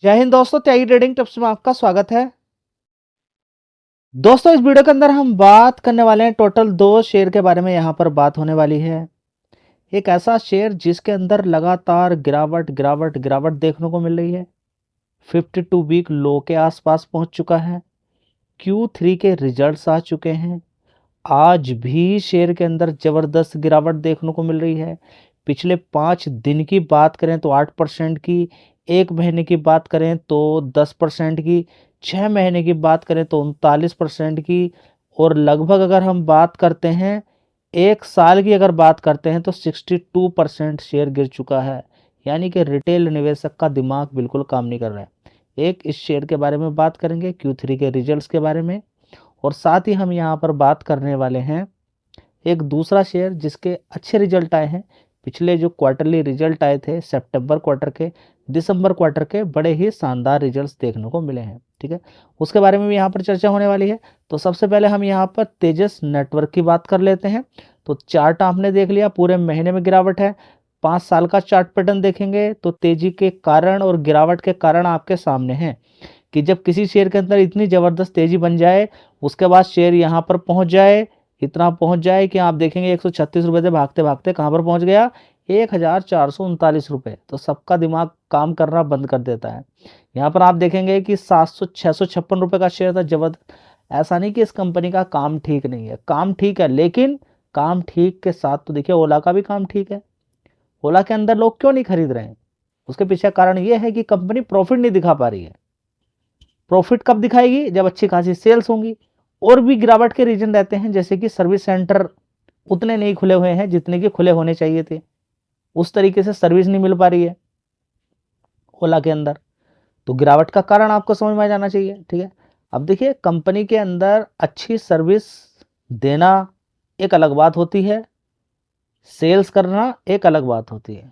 जय हिंद दोस्तों, त्यागी trading tips में आपका स्वागत है। दोस्तों, इस वीडियो के अंदर हम बात करने वाले हैं टोटल दो शेयर के बारे में। यहाँ पर बात होने वाली है एक ऐसा शेयर जिसके अंदर लगातार गिरावट गिरावट गिरावट देखने को मिल रही है। 52 वीक लो के आसपास पहुंच चुका है। Q3 के रिजल्ट्स आ चुके हैं। आज भी शेयर के अंदर जबरदस्त गिरावट देखने को मिल रही है। पिछले 5 दिन की बात करें तो 8% की, 1 महीने की बात करें तो 10% की, 6 महीने की बात करें तो 39% की, और लगभग अगर हम बात करते हैं 1 साल की अगर बात करते हैं तो 62% शेयर गिर चुका है। यानी कि रिटेल निवेशक का दिमाग बिल्कुल काम नहीं कर रहा है। एक इस शेयर के बारे में बात करेंगे, Q3 के रिजल्ट्स के बारे में, और साथ ही हम यहाँ पर बात करने वाले हैं एक दूसरा शेयर जिसके अच्छे रिजल्ट आए हैं। पिछले जो क्वार्टरली रिजल्ट आए थे सितंबर क्वार्टर के, दिसंबर क्वार्टर के, बड़े ही शानदार रिजल्ट्स देखने को मिले हैं। ठीक है, उसके बारे में भी यहाँ पर चर्चा होने वाली है। तो सबसे पहले हम यहाँ पर तेजस नेटवर्क की बात कर लेते हैं। तो चार्ट आपने देख लिया, पूरे महीने में गिरावट है। 5 साल का चार्ट पैटर्न देखेंगे तो तेजी के कारण और गिरावट के कारण आपके सामने हैं कि जब किसी शेयर के अंदर इतनी ज़बरदस्त तेज़ी बन जाए, उसके बाद शेयर यहाँ पर पहुँच जाए, इतना पहुँच जाए कि आप देखेंगे 136 रुपये से भागते भागते कहाँ पर पहुँच गया, 1439 रुपये। तो सबका दिमाग काम करना बंद कर देता है। यहाँ पर आप देखेंगे कि 656 रुपये का शेयर था, जबरदस्त। ऐसा नहीं कि इस कंपनी का काम ठीक नहीं है, काम ठीक है, लेकिन काम ठीक के साथ तो देखिए ओला का भी काम ठीक है। ओला के अंदर लोग क्यों नहीं खरीद रहे हैं? उसके पीछे कारण ये है कि कंपनी प्रॉफिट नहीं दिखा पा रही है। प्रॉफिट कब दिखाएगी? जब अच्छी खासी सेल्स होंगी। और भी गिरावट के रीजन रहते हैं, जैसे कि सर्विस सेंटर उतने नहीं खुले हुए हैं जितने कि खुले होने चाहिए थे। उस तरीके से सर्विस नहीं मिल पा रही है ओला के अंदर। तो गिरावट का कारण आपको समझ में आ जाना चाहिए। ठीक है, अब देखिए, कंपनी के अंदर अच्छी सर्विस देना एक अलग बात होती है, सेल्स करना एक अलग बात होती है।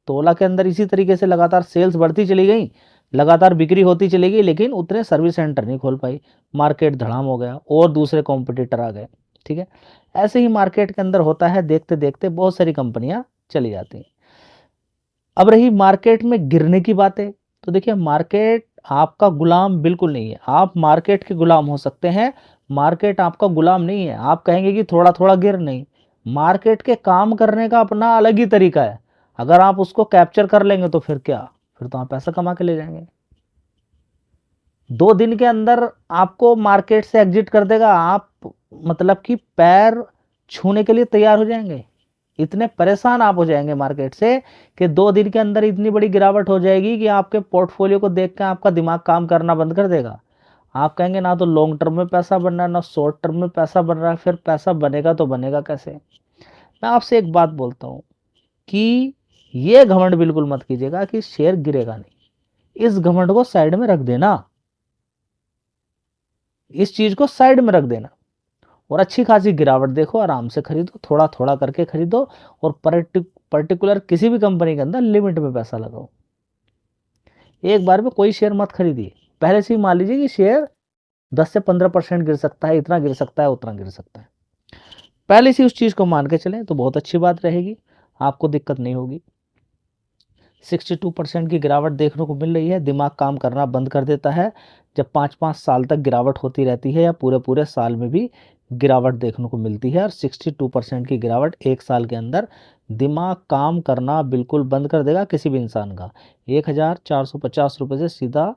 तो ओला के अंदर इसी तरीके से लगातार सेल्स बढ़ती चली गई, लगातार बिक्री होती चली गई, लेकिन उतने सर्विस सेंटर नहीं खोल पाई। मार्केट धड़ाम हो गया और दूसरे कॉम्पिटिटर आ गए। ठीक है, ऐसे ही मार्केट के अंदर होता है, देखते देखते बहुत सारी कंपनियां चली जाती हैं। अब रही मार्केट में गिरने की बातें, तो देखिए, मार्केट आपका गुलाम बिल्कुल नहीं है। आप मार्केट के गुलाम हो सकते हैं, मार्केट आपका गुलाम नहीं है। आप कहेंगे कि थोड़ा थोड़ा गिर, नहीं, मार्केट के काम करने का अपना अलग ही तरीका है। अगर आप उसको कैप्चर कर लेंगे तो फिर क्या, फिर तो आप पैसा कमा के ले जाएंगे। 2 दिन के अंदर आपको मार्केट से एग्जिट कर देगा, आप मतलब कि पैर छूने के लिए तैयार हो जाएंगे। इतने परेशान आप हो जाएंगे मार्केट से कि 2 दिन के अंदर इतनी बड़ी गिरावट हो जाएगी कि आपके पोर्टफोलियो को देख कर आपका दिमाग काम करना बंद कर देगा। आप कहेंगे ना तो लॉन्ग टर्म में पैसा बन रहा है, ना शॉर्ट टर्म में पैसा बन रहा है, फिर पैसा बनेगा तो बनेगा कैसे? मैं आपसे एक बात बोलता हूँ कि ये घमंड बिल्कुल मत कीजिएगा कि शेयर गिरेगा नहीं। इस घमंड को साइड में रख देना, इस चीज को साइड में रख देना, और अच्छी खासी गिरावट देखो, आराम से खरीदो, थोड़ा थोड़ा करके खरीदो, और पर्टिकुलर किसी भी कंपनी के अंदर लिमिट में पैसा लगाओ। एक बार में कोई शेयर मत खरीदिए। पहले से ही मान लीजिए कि शेयर 10 से 15% गिर सकता है, इतना गिर सकता है, उतना गिर सकता है। पहले से उस चीज को मान के चलें तो बहुत अच्छी बात रहेगी, आपको दिक्कत नहीं होगी। 62% की गिरावट देखने को मिल रही है, दिमाग काम करना बंद कर देता है। जब 5-5 साल तक गिरावट होती रहती है, या पूरे पूरे साल में भी गिरावट देखने को मिलती है, और 62% की गिरावट 1 साल के अंदर दिमाग काम करना बिल्कुल बंद कर देगा किसी भी इंसान का। 1450 रुपये से सीधा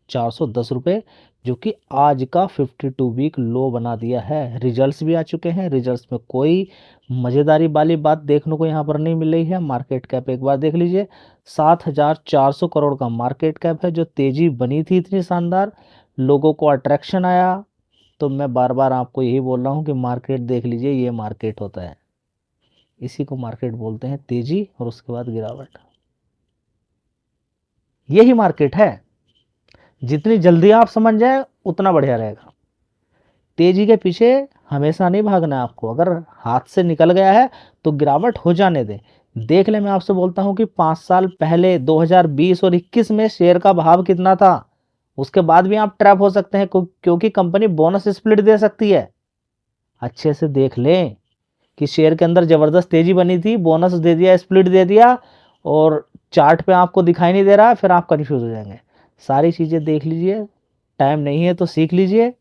410 रुपये, जो कि आज का 52 वीक लो बना दिया है। रिजल्ट्स भी आ चुके हैं, रिजल्ट्स में कोई मज़ेदारी वाली बात देखने को यहाँ पर नहीं मिल रही है। मार्केट कैप एक बार देख लीजिए, 7,400 करोड़ का मार्केट कैप है। जो तेज़ी बनी थी इतनी शानदार, लोगों को अट्रैक्शन आया। तो मैं बार बार आपको यही बोल रहा हूँ कि मार्केट देख लीजिए, ये मार्केट होता है, इसी को मार्केट बोलते हैं, तेज़ी और उसके बाद गिरावट। यही मार्केट है। जितनी जल्दी आप समझ जाए उतना बढ़िया रहेगा। तेजी के पीछे हमेशा नहीं भागना है आपको। अगर हाथ से निकल गया है तो गिरावट हो जाने दे। देख ले, मैं आपसे बोलता हूं कि 5 साल पहले 2020 और 21 में शेयर का भाव कितना था, उसके बाद भी आप ट्रैप हो सकते हैं, क्योंकि कंपनी बोनस स्प्लिट दे सकती है। अच्छे से देख लें कि शेयर के अंदर जबरदस्त तेजी बनी थी, बोनस दे दिया, स्प्लिट दे दिया, और चार्ट पे आपको दिखाई नहीं दे रहा है, फिर आप कंफ्यूज हो जाएंगे। सारी चीज़ें देख लीजिए, टाइम नहीं है तो सीख लीजिए,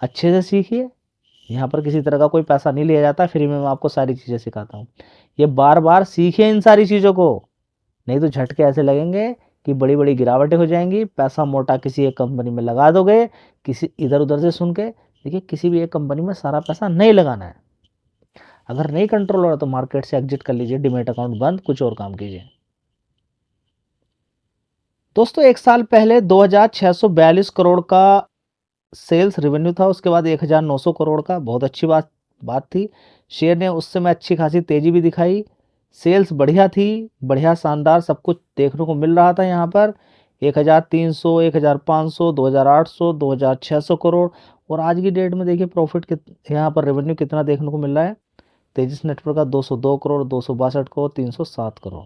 अच्छे से सीखिए। यहाँ पर किसी तरह का कोई पैसा नहीं लिया जाता, फ्री में मैं आपको सारी चीज़ें सिखाता हूँ। ये बार बार सीखिए इन सारी चीज़ों को, नहीं तो झटके ऐसे लगेंगे कि बड़ी बड़ी गिरावटें हो जाएंगी, पैसा मोटा किसी एक कंपनी में लगा दोगे, किसी इधर उधर से सुन के। देखिए, किसी भी एक कंपनी में सारा पैसा नहीं लगाना है। अगर नहीं कंट्रोल हो रहा तो मार्केट से एग्जिट कर लीजिए, डिमेट अकाउंट बंद, कुछ और काम कीजिए। दोस्तों, एक साल पहले 2642 करोड़ का सेल्स रेवेन्यू था, उसके बाद 1900 करोड़ का, बहुत अच्छी बात थी। शेयर ने उस समय अच्छी खासी तेजी भी दिखाई, सेल्स बढ़िया थी, बढ़िया शानदार सब कुछ देखने को मिल रहा था यहाँ पर। 1300, 1500, 2800, 2600 करोड़। और आज की डेट में देखिए प्रॉफिट यहाँ पर रेवेन्यू कितना देखने को मिल रहा है। तेजिस नेटवर्क का 202 करोड़, 262 करोड़, 307 करोड़।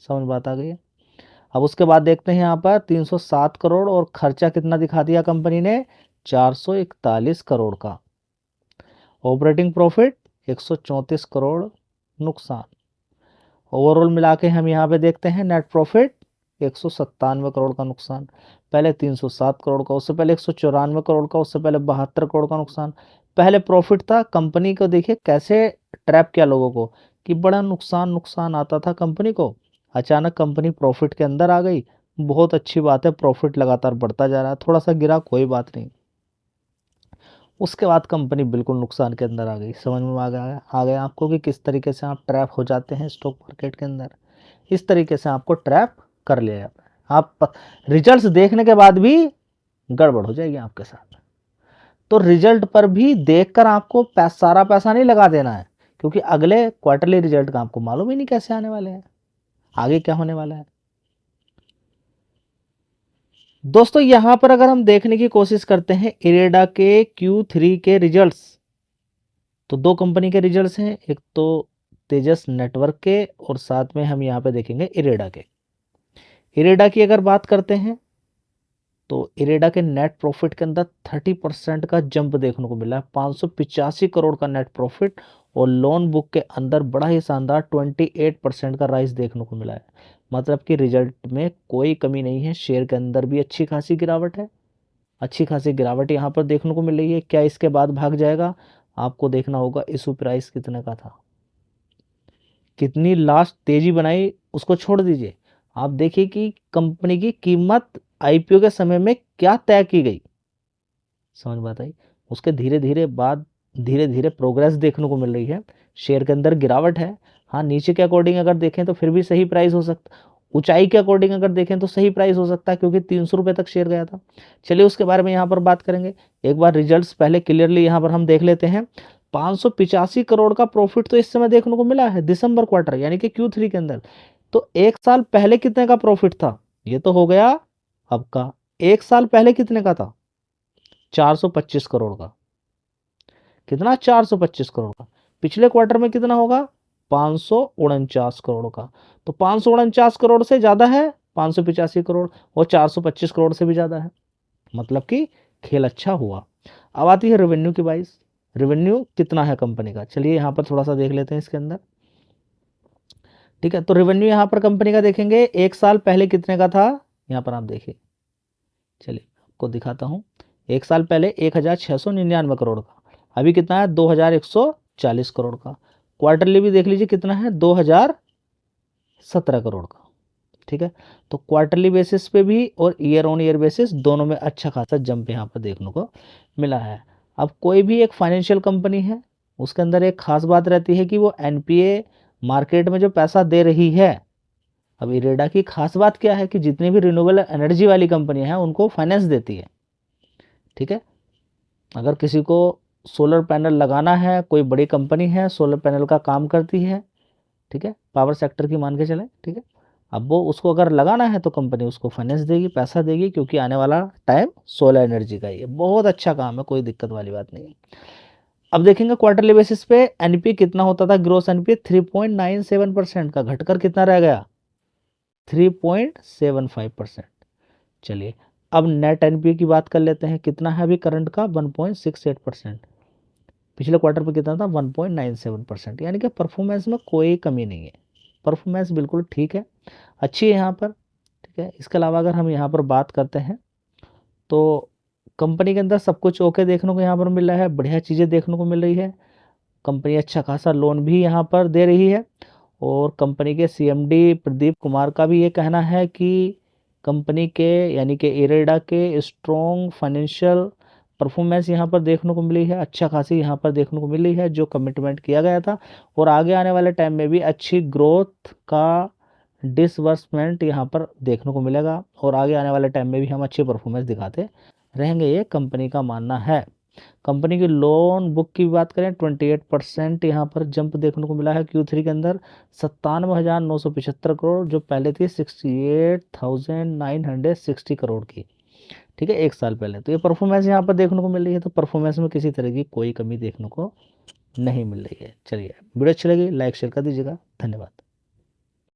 समझ बात आ गई है। अब उसके बाद देखते हैं यहाँ पर 307 करोड़ और खर्चा कितना दिखा दिया कंपनी ने, 441 करोड़ का। ऑपरेटिंग प्रॉफिट 134 करोड़ नुकसान। ओवरऑल मिला के हम यहाँ पे देखते हैं नेट प्रॉफिट 197 करोड़ का नुकसान। पहले 307 करोड़ का, उससे पहले 194 करोड़ का, उससे पहले 72 करोड़ का नुकसान। पहले प्रॉफिट था, कंपनी को देखिए कैसे ट्रैप किया लोगों को कि बड़ा नुकसान नुकसान आता था कंपनी को। अचानक कंपनी प्रॉफिट के अंदर आ गई, बहुत अच्छी बात है, प्रॉफिट लगातार बढ़ता जा रहा है, थोड़ा सा गिरा कोई बात नहीं। उसके बाद कंपनी बिल्कुल नुकसान के अंदर आ गई। समझ में आ गया आपको कि किस तरीके से आप ट्रैप हो जाते हैं स्टॉक मार्केट के अंदर। इस तरीके से आपको ट्रैप कर लिया जाता है। आप रिजल्ट्स देखने के बाद भी गड़बड़ हो जाएगी आपके साथ। तो रिजल्ट पर भी देखकर आपको सारा पैसा नहीं लगा देना है, क्योंकि अगले क्वार्टरली रिजल्ट का आपको मालूम ही नहीं कैसे आने वाले हैं, आगे क्या होने वाला है। दोस्तों, यहां पर अगर हम देखने की कोशिश करते हैं इरेडा के Q3 के रिजल्ट्स, तो दो कंपनी के रिजल्ट्स हैं, एक तो तेजस नेटवर्क के और साथ में हम यहाँ पे देखेंगे इरेडा के। इरेडा की अगर बात करते हैं तो इरेडा के नेट प्रॉफिट के अंदर 30% का जंप देखने को मिला है, 585 करोड़ का नेट प्रॉफिट। और लोन बुक के अंदर बड़ा ही शानदार 28% का राइज देखने को मिला है। मतलब कि रिजल्ट में कोई कमी नहीं है, शेयर के अंदर भी अच्छी खासी गिरावट है, अच्छी खासी गिरावट यहाँ पर देखने को मिल रही है। क्या इसके बाद भाग जाएगा? आपको देखना होगा इशू प्राइस कितने का था, कितनी लास्ट तेजी बनाई, उसको छोड़ दीजिए। आप देखिए कि कंपनी की कीमत आईपीओ के समय में क्या तय की गई। समझ बात आई। उसके धीरे धीरे प्रोग्रेस देखने को मिल रही है। शेयर के अंदर गिरावट है, हाँ, नीचे के अकॉर्डिंग अगर देखें तो फिर भी सही प्राइस हो सकता, ऊंचाई के अकॉर्डिंग अगर देखें तो सही प्राइस हो सकता है, क्योंकि 300 रुपये तक शेयर गया था। चलिए उसके बारे में यहाँ पर बात करेंगे। एक बार रिजल्ट्स पहले क्लियरली यहाँ पर हम देख लेते हैं। 585 करोड़ का प्रॉफिट तो इस समय देखने को मिला है दिसंबर क्वार्टर यानी कि Q3 के अंदर। तो एक साल पहले कितने का प्रॉफिट था? ये तो हो गया अब का। एक साल पहले कितने का था? 425 करोड़ का। कितना? 425 करोड़ का। पिछले क्वार्टर में कितना होगा? 549 करोड़ का। तो 549 करोड़ से ज्यादा है 585 करोड़, और 425 करोड़ से भी ज्यादा है। मतलब कि खेल अच्छा हुआ। अब आती है रेवेन्यू की बाइस। रेवेन्यू कितना है कंपनी का? चलिए यहाँ पर थोड़ा सा देख लेते हैं इसके अंदर। ठीक है, तो रेवेन्यू यहाँ पर कंपनी का देखेंगे एक साल पहले कितने का था। यहाँ पर आप देखिए, चलिए आपको दिखाता हूँ। एक साल पहले 1699 करोड़ का, अभी कितना है? 2140 करोड़ का। क्वार्टरली भी देख लीजिए कितना है, 2017 करोड़ का। ठीक है, तो क्वार्टरली बेसिस पे भी और ईयर ऑन ईयर बेसिस दोनों में अच्छा खासा जंप यहाँ पर देखने को मिला है। अब कोई भी एक फाइनेंशियल कंपनी है, उसके अंदर एक खास बात रहती है कि वो एनपीए मार्केट में जो पैसा दे रही है। अब इरेडा की खास बात क्या है कि जितनी भी रिन्यूएबल एनर्जी वाली कंपनियां हैं उनको फाइनेंस देती है। ठीक है, अगर किसी को सोलर पैनल लगाना है, कोई बड़ी कंपनी है सोलर पैनल का काम करती है, ठीक है, पावर सेक्टर की मान के चले, ठीक है, अब वो उसको अगर लगाना है तो कंपनी उसको फाइनेंस देगी, पैसा देगी, क्योंकि आने वाला टाइम सोलर एनर्जी का ही है। बहुत अच्छा काम है, कोई दिक्कत वाली बात नहीं है। अब देखेंगे क्वार्टरली बेसिस पे एनपी कितना होता था, ग्रोस एनपी 3.97% का घटकर कितना रह गया? 3.75%। चलिए अब नेट एनपीए की बात कर लेते हैं, कितना है अभी करंट का? 1.68%। पिछले क्वार्टर पे कितना था? 1.97%। यानी कि परफॉर्मेंस में कोई कमी नहीं है, परफॉर्मेंस बिल्कुल ठीक है, अच्छी है यहाँ पर। ठीक ठीक है। इसके अलावा अगर हम यहाँ पर बात करते हैं तो कंपनी के अंदर सब कुछ ओके देखने को यहाँ पर मिल रहा है, बढ़िया चीज़ें देखने को मिल रही है। कंपनी अच्छा खासा लोन भी यहाँ पर दे रही है और कंपनी के सीएमडी प्रदीप कुमार का भी ये कहना है कि कंपनी के यानी कि इरेडा के स्ट्रॉन्ग फाइनेंशियल परफॉर्मेंस यहाँ पर देखने को मिली है, अच्छा खासी यहाँ पर देखने को मिली है जो कमिटमेंट किया गया था, और आगे आने वाले टाइम में भी अच्छी ग्रोथ का डिसबर्समेंट यहाँ पर देखने को मिलेगा और आगे आने वाले टाइम में भी हम अच्छी परफॉर्मेंस दिखाते रहेंगे, ये कंपनी का मानना है। कंपनी की लोन बुक की बात करें 28% यहाँ पर जंप देखने को मिला है Q3 के अंदर 97,975 करोड़, जो पहले थी 68,960 करोड़ की, ठीक है, एक साल पहले। तो ये परफॉर्मेंस यहाँ पर देखने को मिल रही है, तो परफॉर्मेंस में किसी तरह की कोई कमी देखने को नहीं मिल रही है। चलिए, वीडियो अच्छी लगी लाइक शेयर कर दीजिएगा, धन्यवाद।